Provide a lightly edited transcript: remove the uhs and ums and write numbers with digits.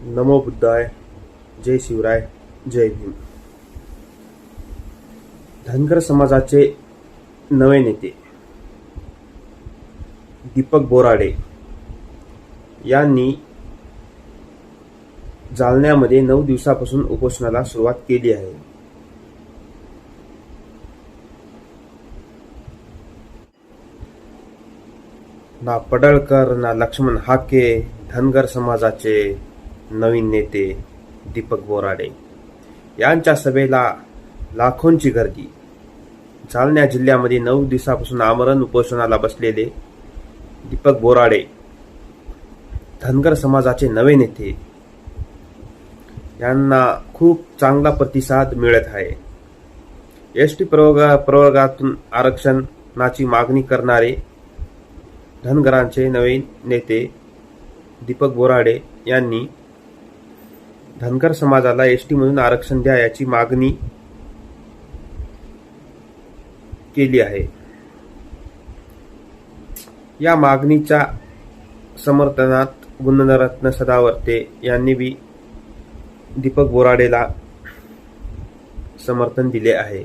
नमो बुद्धाय, जय शिवराय, जय भीम. धनगर समाजाचे नवे नेते दीपक बोराडे यांनी जालन्यामध्ये 9 दिवसापासून उपोषणाला सुरुवात केली आहे. ना पडळकर ना लक्ष्मण हाके, धनगर समाजाचे नवीन नेते दीपक बोराडे यांच्या सभेला लाखोंची गर्दी. जालना जिल्ह्यामध्ये 9 दिवसापासून आमरण उपोषणाला बसलेले दीपक बोराडे, धनगर समाजाचे नवे नेते, यांना खूप चांगला प्रतिसाद मिळत आहे. एसटी प्रवर्गातून आरक्षणाची मागणी करणारे धनगरांचे नवे नेते दीपक बोराडे यांनी धनगर समाजाला एसटी मधून आरक्षण द्या याची मागणी केली आहे. या मागणीच्या समर्थनात गुणरत्न सदावर्ते यांनी बी दीपक बोराडेला समर्थन दिले आहे.